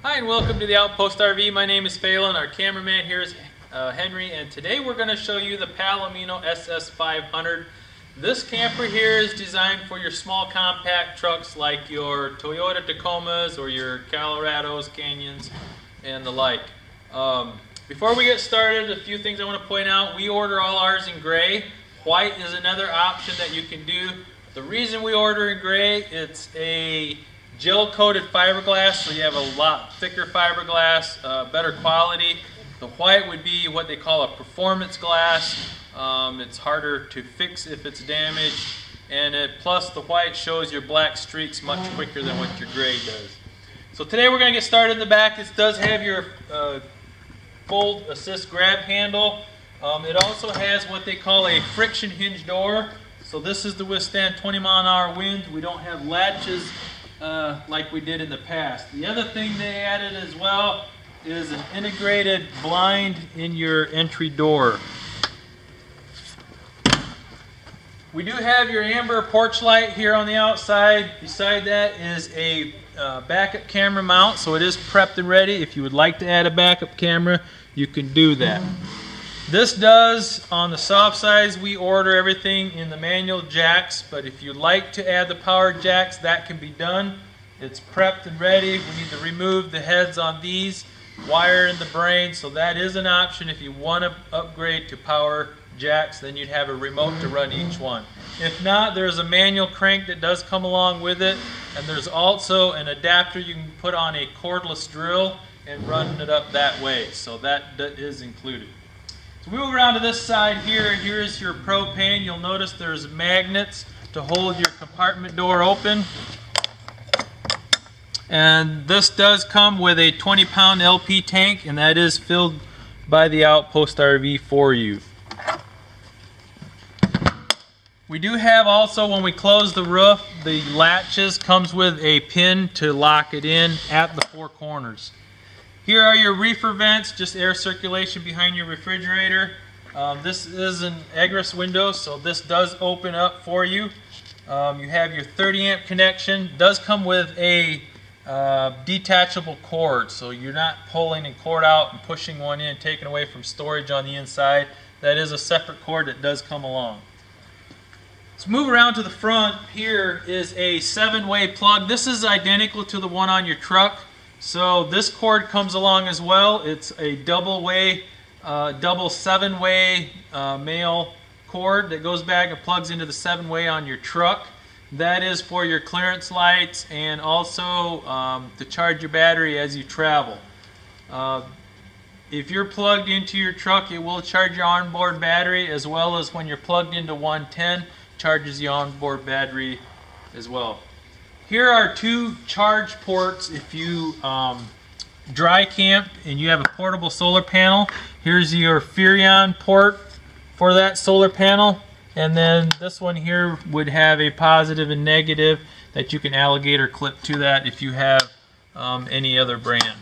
Hi and welcome to the Outpost RV. My name is Phelan. Our cameraman here is Henry, and today we're going to show you the Palomino SS500. This camper here is designed for your small compact trucks like your Toyota Tacomas or your Colorados, Canyons, and the like. Before we get started, a few things I want to point out. We order all ours in gray. White is another option that you can do. The reason we order in gray, it's a gel-coated fiberglass, so you have a lot thicker fiberglass, better quality. The white would be what they call a performance glass. It's harder to fix if it's damaged, and plus the white shows your black streaks much quicker than what your gray does. So today we're going to get started in the back. This does have your fold assist grab handle. It also has what they call a friction hinge door. So this is to withstand 20-mile-an-hour winds. We don't have latches like we did in the past. The other thing they added as well is an integrated blind in your entry door. We do have your amber porch light here on the outside. Beside that is a backup camera mount, so it is prepped and ready. If you would like to add a backup camera, you can do that. This does, on the soft sides, we order everything in the manual jacks, but if you'd like to add the power jacks, that can be done. It's prepped and ready. We need to remove the heads on these, wire in the brain, so that is an option. If you want to upgrade to power jacks, then you'd have a remote to run each one. If not, there's a manual crank that does come along with it, and there's also an adapter you can put on a cordless drill and run it up that way, so that is included. So we move around to this side here. Here's your propane. You'll notice there's magnets to hold your compartment door open. And this does come with a 20-pound LP tank, and that is filled by the Outpost RV for you. We do have also, when we close the roof, the latches comes with a pin to lock it in at the four corners. Here are your reefer vents, just air circulation behind your refrigerator. This is an Egress window, so this does open up for you. You have your 30-amp connection. It does come with a detachable cord, so you're not pulling a cord out and pushing one in, taking away from storage on the inside. That is a separate cord that does come along. Let's move around to the front. Here is a 7-way plug. This is identical to the one on your truck. So this cord comes along as well. It's a double 7-way male cord that goes back and plugs into the 7-way on your truck. That is for your clearance lights and also to charge your battery as you travel. If you're plugged into your truck, it will charge your onboard battery, as well as when you're plugged into 110, charges the onboard battery as well. Here are two charge ports if you dry camp and you have a portable solar panel. Here's your Furrion port for that solar panel, and then this one here would have a positive and negative that you can alligator clip to that if you have any other brand.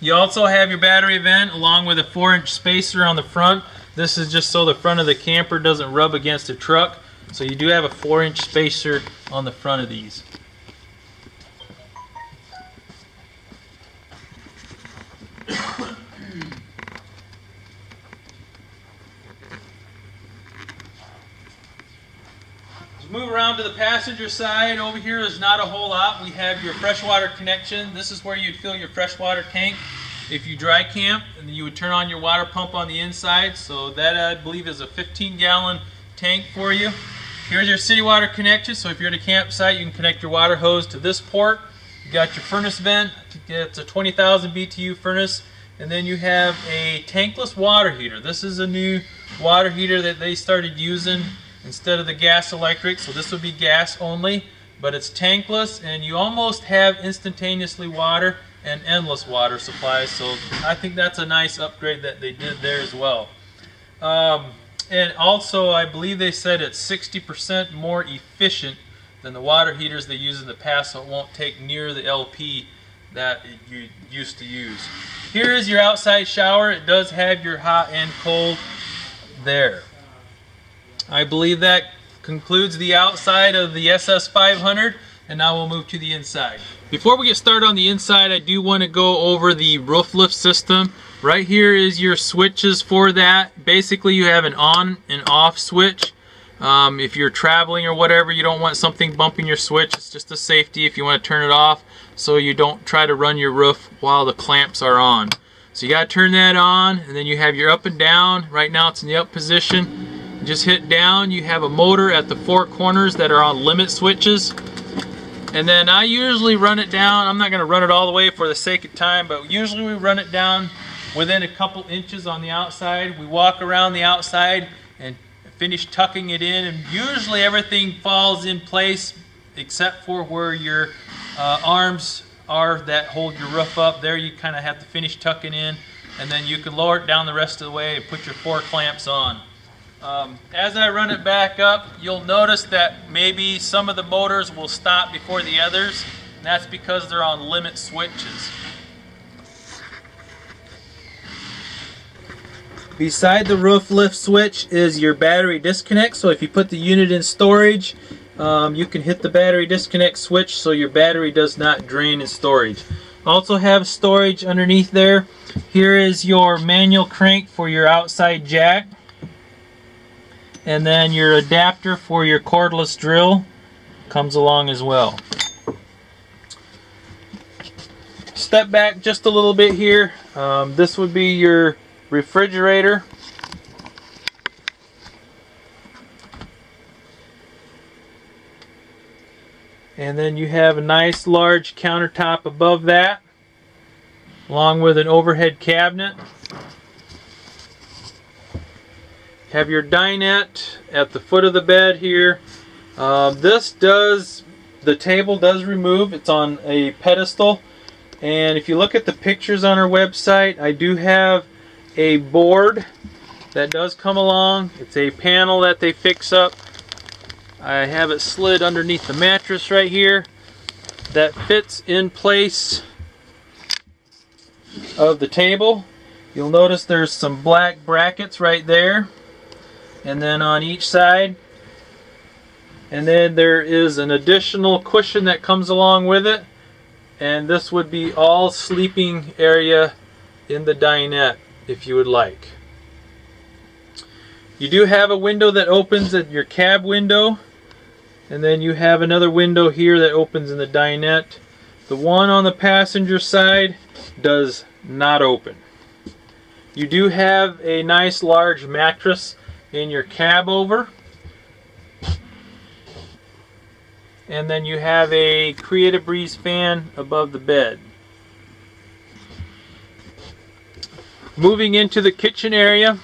You also have your battery vent along with a 4-inch spacer on the front. This is just so the front of the camper doesn't rub against the truck. So you do have a 4-inch spacer on the front of these. Let's move around to the passenger side. Over here is not a whole lot. We have your freshwater connection. This is where you'd fill your freshwater tank if you dry camp, and you would turn on your water pump on the inside. So that, I believe, is a 15-gallon tank for you. Here's your city water connection, so if you're at a campsite, you can connect your water hose to this port. You got your furnace vent. It's a 20,000 BTU furnace. And then you have a tankless water heater. This is a new water heater that they started using instead of the gas electric, so this would be gas only, but it's tankless, and you almost have instantaneously water and endless water supply, so I think that's a nice upgrade that they did there as well. And also, I believe they said it's 60% more efficient than the water heaters they used in the past, so it won't take near the LP that you used to use. Here is your outside shower. It does have your hot and cold there. I believe that concludes the outside of the SS500. And now we'll move to the inside. Before we get started on the inside, I do want to go over the roof lift system. Right here is your switches for that. Basically, you have an on and off switch. If you're traveling or whatever, you don't want something bumping your switch. It's just a safety if you want to turn it off, so you don't try to run your roof while the clamps are on. So you got to turn that on, and then you have your up and down. Right now it's in the up position. You just hit down. You have a motor at the 4 corners that are on limit switches. And then I usually run it down. I'm not going to run it all the way for the sake of time, but usually we run it down within a couple inches on the outside. We walk around the outside and finish tucking it in, and usually everything falls in place except for where your arms are that hold your roof up. There you kind of have to finish tucking in, and then you can lower it down the rest of the way and put your 4 clamps on. As I run it back up, you'll notice that maybe some of the motors will stop before the others, and that's because they're on limit switches. Beside the roof lift switch is your battery disconnect, so if you put the unit in storage, you can hit the battery disconnect switch so your battery does not drain in storage. Also have storage underneath there. Here is your manual crank for your outside jack, and then your adapter for your cordless drill comes along as well. Step back just a little bit here. This would be your refrigerator. And then you have a nice large countertop above that, along with an overhead cabinet. Have your dinette at the foot of the bed here. The table does remove. It's on a pedestal. And if you look at the pictures on our website, I do have a board that does come along. It's a panel that they fix up. I have it slid underneath the mattress right here that fits in place of the table. You'll notice there's some black brackets right there, and then on each side, and then there is an additional cushion that comes along with it, and this would be all sleeping area in the dinette if you would like. You do have a window that opens at your cab window, and then you have another window here that opens in the dinette. The one on the passenger side does not open. You do have a nice large mattress in your cab over, and then you have a Creative Breeze fan above the bed. Moving into the kitchen area,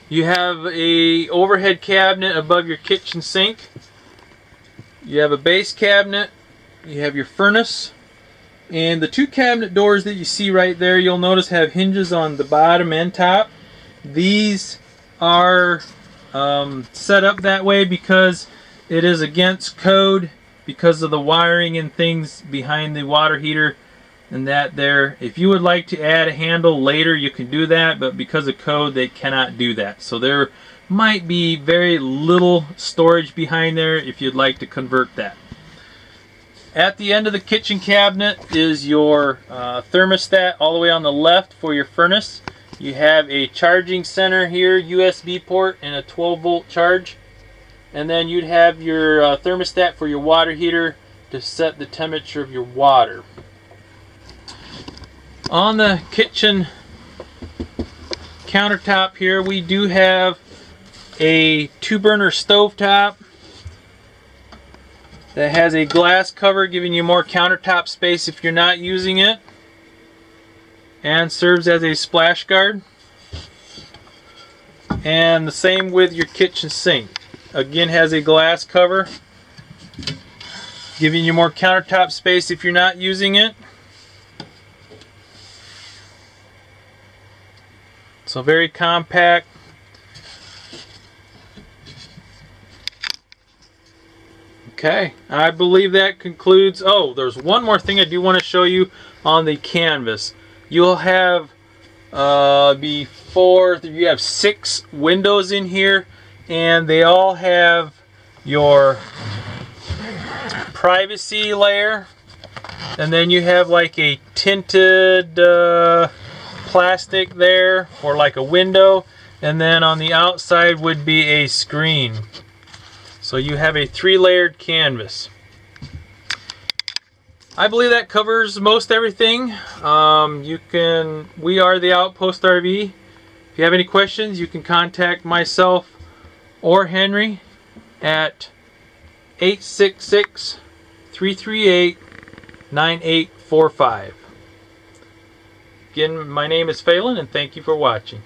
you have a overhead cabinet above your kitchen sink. You have a base cabinet. You have your furnace. And the 2 cabinet doors that you see right there, you'll notice have hinges on the bottom and top. These are set up that way because it is against code because of the wiring and things behind the water heater and that there. If you would like to add a handle later, you can do that, but because of code they cannot do that. So there might be very little storage behind there if you'd like to convert that. At the end of the kitchen cabinet is your thermostat all the way on the left for your furnace. You have a charging center here, USB port, and a 12-volt charge. And then you'd have your thermostat for your water heater to set the temperature of your water. On the kitchen countertop here, we do have a 2-burner stovetop that has a glass cover giving you more countertop space if you're not using it, and serves as a splash guard. And the same with your kitchen sink. Again, has a glass cover giving you more countertop space if you're not using it. So very compact. Okay, I believe that concludes. Oh, there's one more thing I do want to show you on the canvas. You'll have you have 6 windows in here, and they all have your privacy layer, and then you have like a tinted plastic there for like a window, and then on the outside would be a screen. So you have a 3-layered canvas. I believe that covers most everything. We are the Outpost RV. If you have any questions, you can contact myself or Henry at 866-338-9845. Again, my name is Phelan, and thank you for watching.